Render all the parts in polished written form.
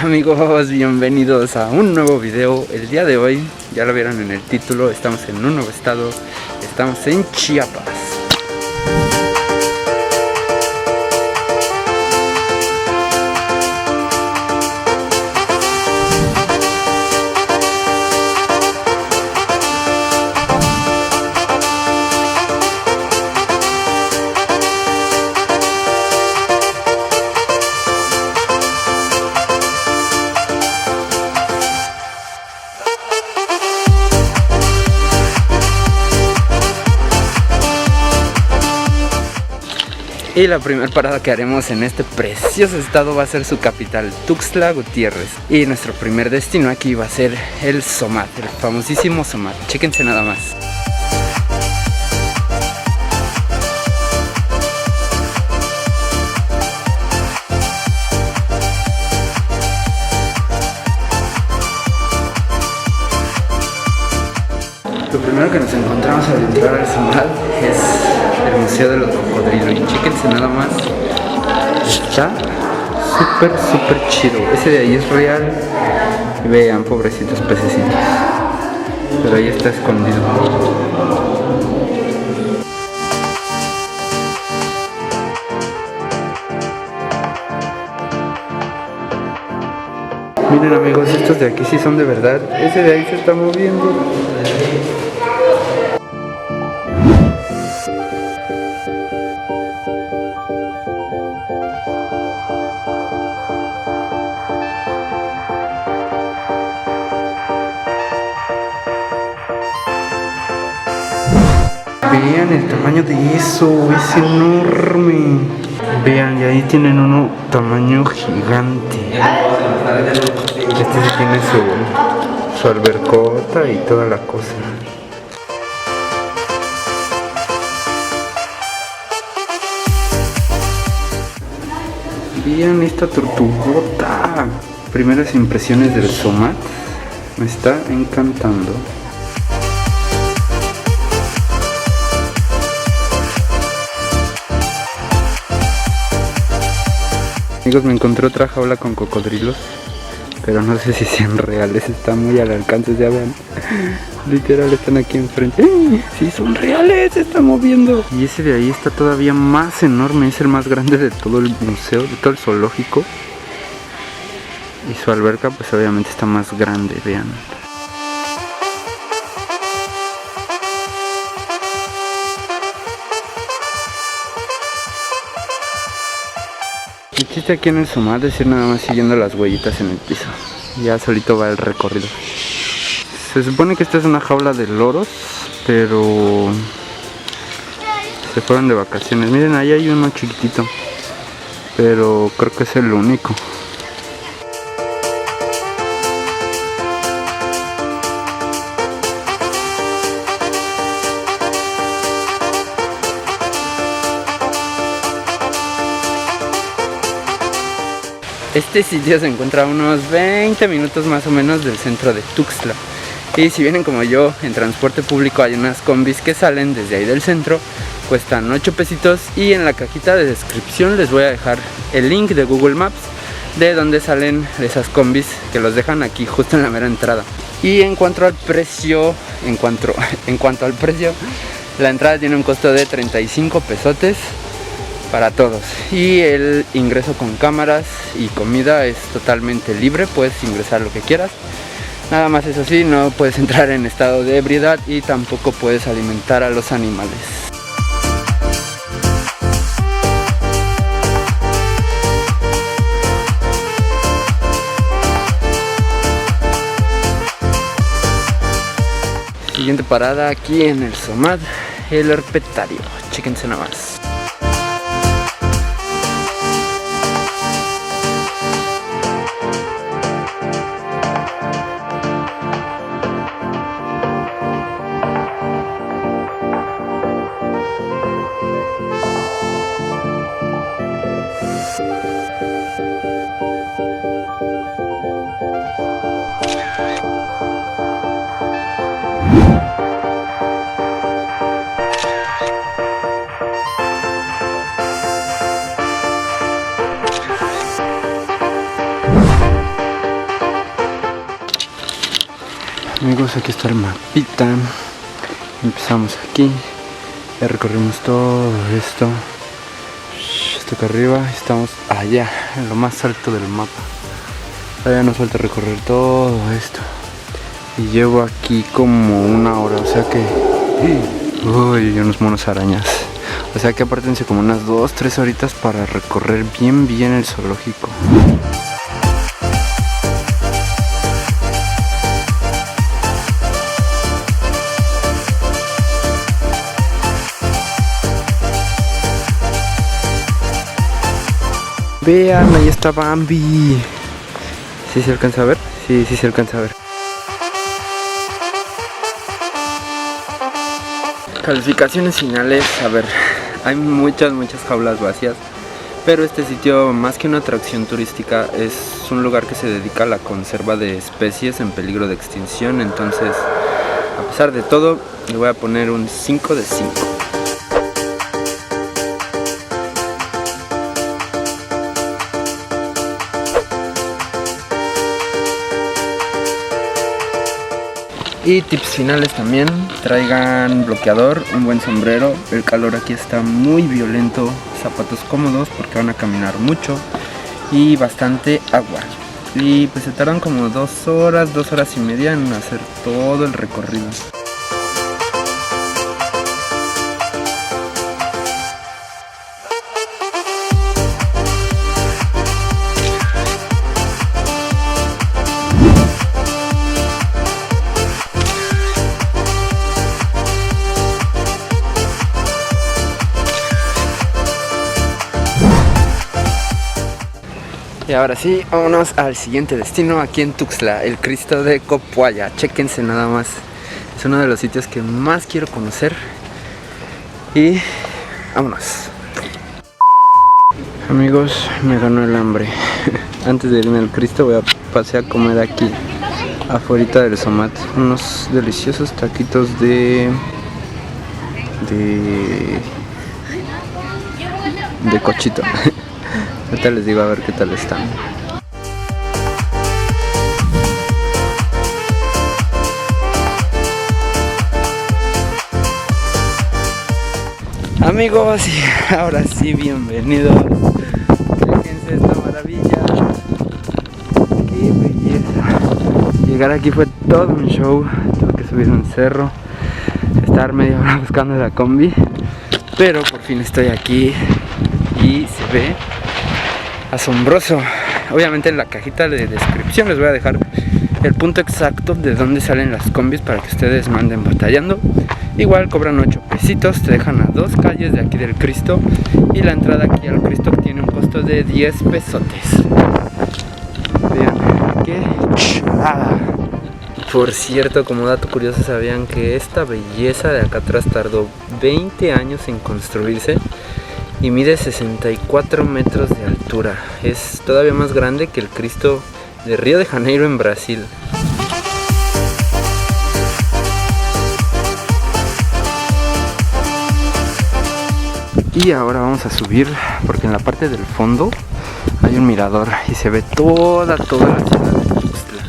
Amigos, bienvenidos a un nuevo video. El día de hoy, ya lo vieron en el título, estamos en un nuevo estado. Estamos en Chiapas. Y la primera parada que haremos en este precioso estado va a ser su capital, Tuxtla Gutiérrez. Y nuestro primer destino aquí va a ser el Somat, el famosísimo Somat. Chéquense nada más. Lo primero que nos encontramos al entrar al Somat es el Museo de los Cocodrilos. Y chéquense nada más, está súper chido. Ese de ahí es real. Vean, pobrecitos pececitos, pero ahí está escondido. Miren amigos, estos de aquí sí son de verdad. Ese de ahí se está moviendo. Vean el tamaño de eso, es enorme. Vean, y ahí tienen uno tamaño gigante. Este sí tiene su albercota y toda la cosa. Vean esta tortugota. Primeras impresiones del Somat. Me está encantando. Amigos, me encontré otra jaula con cocodrilos, pero no sé si sean reales, está muy al alcance, ya vean. Literal están aquí enfrente. ¡Eh! Sí, son reales, se están moviendo. Y ese de ahí está todavía más enorme, es el más grande de todo el museo, de todo el zoológico. Y su alberca pues obviamente está más grande, vean. El chiste aquí en el Somat es ir nada más siguiendo las huellitas en el piso. Ya solito va el recorrido. Se supone que esta es una jaula de loros, pero se fueron de vacaciones. Miren, ahí hay uno chiquitito, pero creo que es el único. Este sitio se encuentra a unos 20 minutos más o menos del centro de Tuxtla. Y si vienen como yo en transporte público, hay unas combis que salen desde ahí del centro. Cuestan 8 pesitos y en la cajita de descripción les voy a dejar el link de Google Maps de donde salen esas combis, que los dejan aquí justo en la mera entrada. Y en cuanto al precio, la entrada tiene un costo de 35 pesotes para todos, y el ingreso con cámaras y comida es totalmente libre, puedes ingresar lo que quieras. Nada más, eso sí, no puedes entrar en estado de ebriedad y tampoco puedes alimentar a los animales. Siguiente parada aquí en el Somat, el herpetario. Chéquense nada más. Amigos, aquí está el mapita. Empezamos aquí. Ya recorrimos todo esto. Hasta acá arriba. Estamos allá, en lo más alto del mapa. Todavía nos falta recorrer todo esto. Y llevo aquí como 1 hora, o sea que... Uy, unos monos arañas. O sea que apártense como unas 2-3 horitas para recorrer bien el zoológico. Vean, ahí está Bambi. ¿Sí se alcanza a ver? Sí se alcanza a ver. Calificaciones finales, a ver, hay muchas jaulas vacías, pero este sitio, más que una atracción turística, es un lugar que se dedica a la conserva de especies en peligro de extinción. Entonces, a pesar de todo, le voy a poner un 5 de 5. Y tips finales también, traigan bloqueador, un buen sombrero, el calor aquí está muy violento, zapatos cómodos porque van a caminar mucho y bastante agua. Y pues se tardan como 2 horas y media en hacer todo el recorrido. Y ahora sí, vámonos al siguiente destino aquí en Tuxtla, el Cristo de Copoaya. Chéquense nada más, es uno de los sitios que más quiero conocer. Y vámonos. Amigos, me ganó el hambre. Antes de irme al Cristo voy a pasar a comer aquí afuera del Somat unos deliciosos taquitos de cochito. Ahorita les digo a ver qué tal están. Amigos, y ahora sí, bienvenidos. Fíjense esta maravilla. Qué belleza. Llegar aquí fue todo un show. Tuve que subir un cerro, estar media hora buscando la combi, pero por fin estoy aquí y se ve asombroso. Obviamente en la cajita de descripción les voy a dejar el punto exacto de dónde salen las combis para que ustedes no anden batallando. Igual cobran 8 pesitos, te dejan a 2 calles de aquí del Cristo, y la entrada aquí al Cristo tiene un costo de 10 pesotes. Vean qué chulada. Por cierto, como dato curioso, ¿sabían que esta belleza de acá atrás tardó 20 años en construirse? Y mide 64 metros de altura. Es todavía más grande que el Cristo de Río de Janeiro en Brasil. Y ahora vamos a subir porque en la parte del fondo hay un mirador y se ve toda la ciudad de Tuxtla.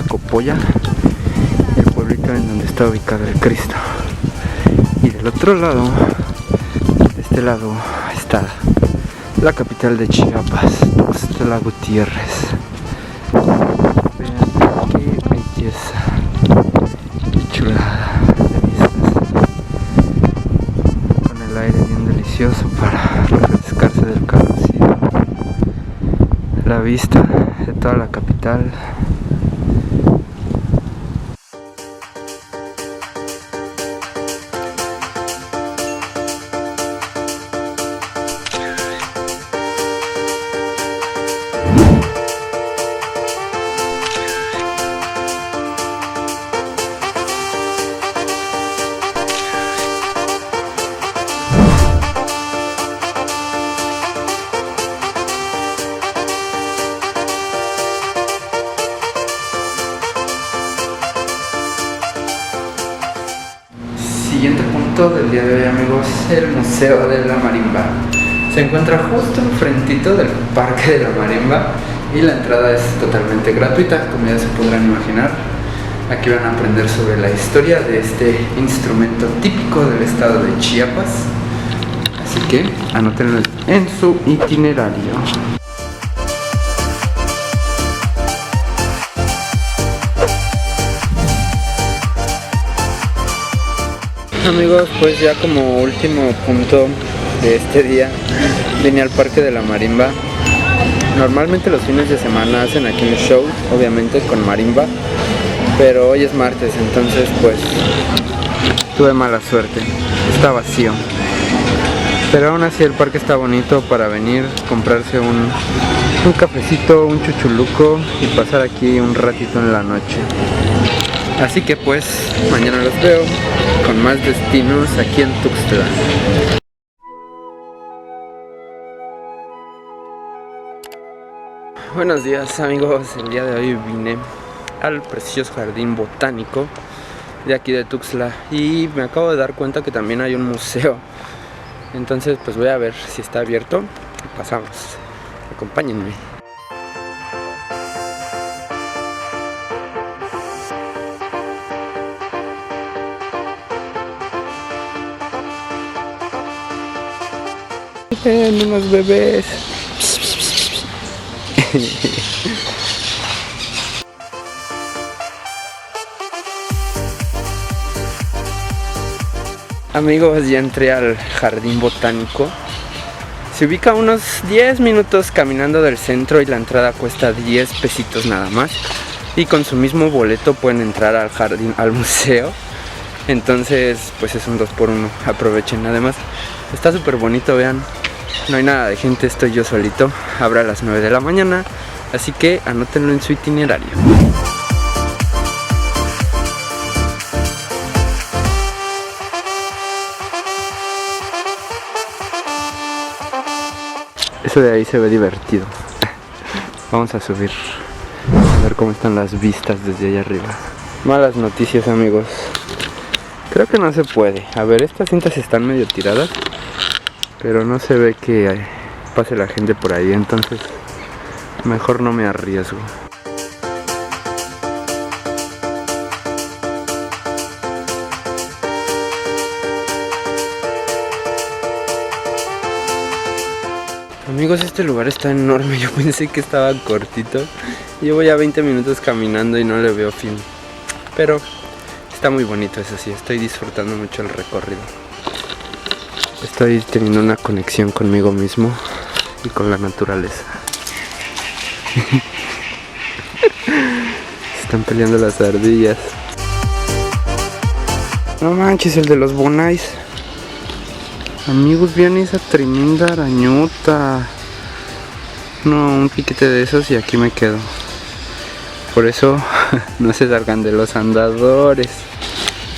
Copoaya, el pueblito en donde está ubicado el Cristo. Y del otro lado, de este lado, está la capital de Chiapas, Tuxtla Gutiérrez. Vean qué belleza, qué chulada de vistas, con el aire bien delicioso para refrescarse del calorcito. La vista de toda la capital. Siguiente punto del día de hoy, amigos, el Museo de la Marimba. Se encuentra justo enfrentito del Parque de la Marimba y la entrada es totalmente gratuita, como ya se podrán imaginar. Aquí van a aprender sobre la historia de este instrumento típico del estado de Chiapas. Así que anótenlo en su itinerario. Amigos, pues ya como último punto de este día vine al Parque de la Marimba. Normalmente los fines de semana hacen aquí un show, obviamente con marimba, pero hoy es martes, entonces pues tuve mala suerte, está vacío. Pero aún así el parque está bonito para venir, comprarse un cafecito, un chuchuluco y pasar aquí un ratito en la noche. Así que pues mañana los veo con más destinos aquí en Tuxtla. Buenos días amigos, el día de hoy vine al precioso jardín botánico de aquí de Tuxtla y me acabo de dar cuenta que también hay un museo. Entonces pues voy a ver si está abierto y pasamos. Acompáñenme. Miren, unos bebés. Amigos, ya entré al jardín botánico. Se ubica a unos 10 minutos caminando del centro y la entrada cuesta 10 pesitos nada más. Y con su mismo boleto pueden entrar al jardín, al museo. Entonces pues es un 2x1, aprovechen. Además está súper bonito, vean. No hay nada de gente, estoy yo solito. Abre a las 9 de la mañana, así que anótenlo en su itinerario. Eso de ahí se ve divertido. Vamos a subir a ver cómo están las vistas desde allá arriba. Malas noticias amigos, creo que no se puede. A ver, estas cintas están medio tiradas, pero no se ve que pase la gente por ahí, entonces mejor no me arriesgo. Amigos, este lugar está enorme, yo pensé que estaba cortito. Llevo ya 20 minutos caminando y no le veo fin. Pero está muy bonito, eso sí, estoy disfrutando mucho el recorrido. Estoy teniendo una conexión conmigo mismo y con la naturaleza. Se están peleando las ardillas. No manches, el de los bonais. Amigos, vean esa tremenda arañota. No, un piquete de esos y aquí me quedo. Por eso no se salgan de los andadores.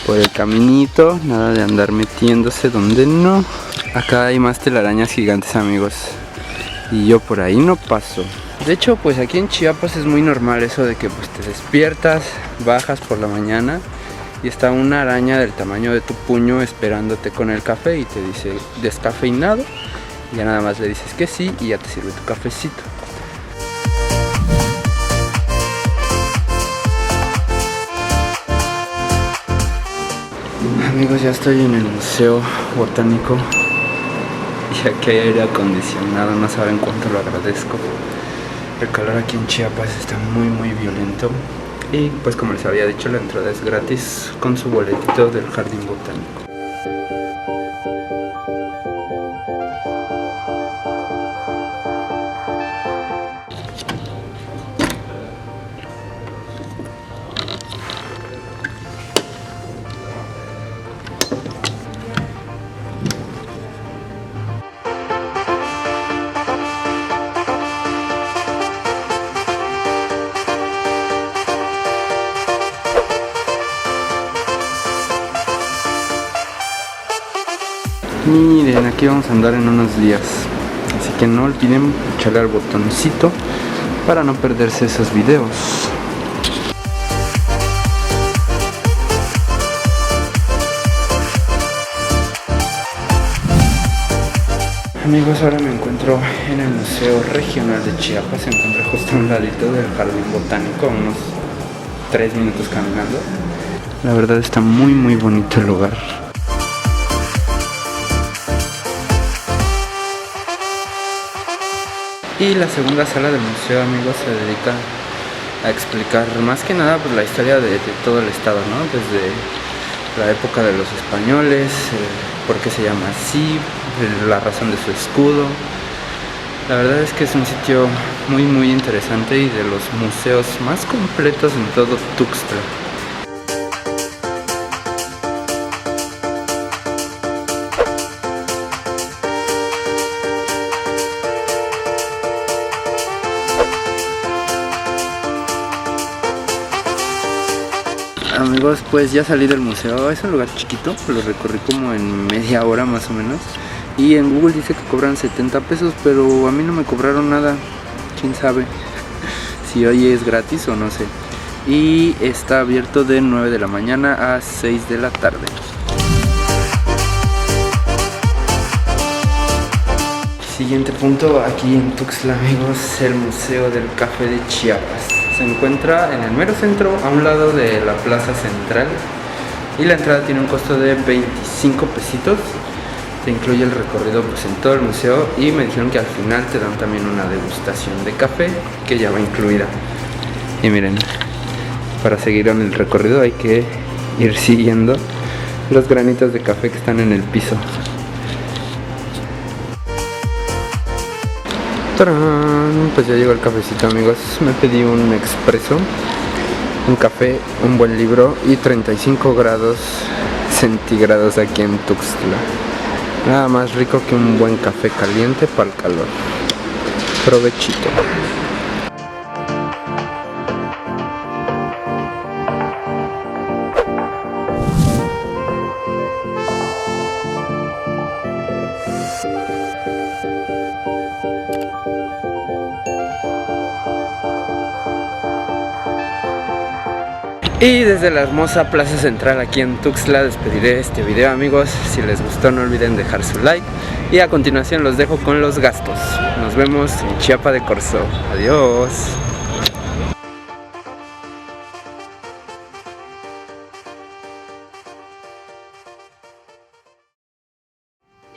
Por el caminito, nada de andar metiéndose donde no. Acá hay más telarañas gigantes amigos, y yo por ahí no paso. De hecho pues aquí en Chiapas es muy normal eso de que pues te despiertas, bajas por la mañana y está una araña del tamaño de tu puño esperándote con el café y te dice descafeinado, y ya nada más le dices que sí y ya te sirve tu cafecito. Amigos, ya estoy en el museo botánico y aquí hay aire acondicionado, no saben cuánto lo agradezco. El calor aquí en Chiapas está muy violento y pues como les había dicho, la entrada es gratis con su boletito del jardín botánico. Miren, aquí vamos a andar en unos días, así que no olviden echarle al botoncito para no perderse esos videos. Amigos, ahora me encuentro en el Museo Regional de Chiapas. Se encuentra justo a un ladito del Jardín Botánico, a unos 3 minutos caminando. La verdad está muy muy bonito el lugar. Y la segunda sala del museo, amigos, se dedica a explicar más que nada pues, la historia de todo el estado, ¿no? Desde la época de los españoles, por qué se llama así, la razón de su escudo. La verdad es que es un sitio muy muy interesante y de los museos más completos en todo Tuxtla. Amigos, pues ya salí del museo. Es un lugar chiquito, lo recorrí como en media hora más o menos. Y en Google dice que cobran 70 pesos, pero a mí no me cobraron nada. Quién sabe si hoy es gratis o no sé. Y está abierto de 9 de la mañana a 6 de la tarde. Siguiente punto aquí en Tuxtla, amigos, el Museo del Café de Chiapas. Se encuentra en el mero centro, a un lado de la plaza central, y la entrada tiene un costo de 25 pesitos. Te incluye el recorrido pues, en todo el museo, y me dijeron que al final te dan también una degustación de café que ya va incluida. Y miren, para seguir en el recorrido hay que ir siguiendo los granitos de café que están en el piso. ¡Tarán! Pues ya llegó el cafecito, amigos. Me pedí un expreso, un café, un buen libro y 35 grados centígrados aquí en Tuxtla. Nada más rico que un buen café caliente para el calor. Provechito. Y desde la hermosa plaza central aquí en Tuxtla despediré este video, amigos. Si les gustó no olviden dejar su like. Y a continuación los dejo con los gastos. Nos vemos en Chiapa de Corzo. Adiós.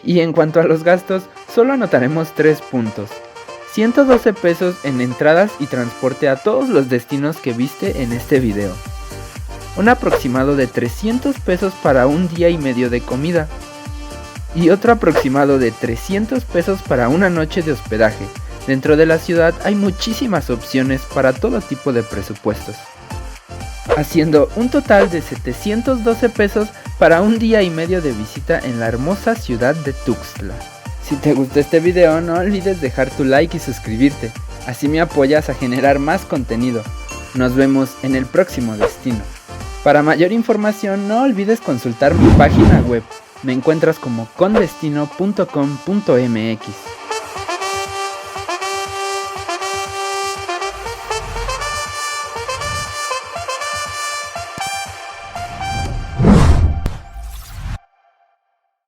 Y en cuanto a los gastos, solo anotaremos 3 puntos. 112 pesos en entradas y transporte a todos los destinos que viste en este video. Un aproximado de 300 pesos para un día y medio de comida. Y otro aproximado de 300 pesos para una noche de hospedaje. Dentro de la ciudad hay muchísimas opciones para todo tipo de presupuestos, haciendo un total de 712 pesos para un día y medio de visita en la hermosa ciudad de Tuxtla. Si te gustó este video no olvides dejar tu like y suscribirte, así me apoyas a generar más contenido. Nos vemos en el próximo destino. Para mayor información no olvides consultar mi página web, me encuentras como condestino.com.mx.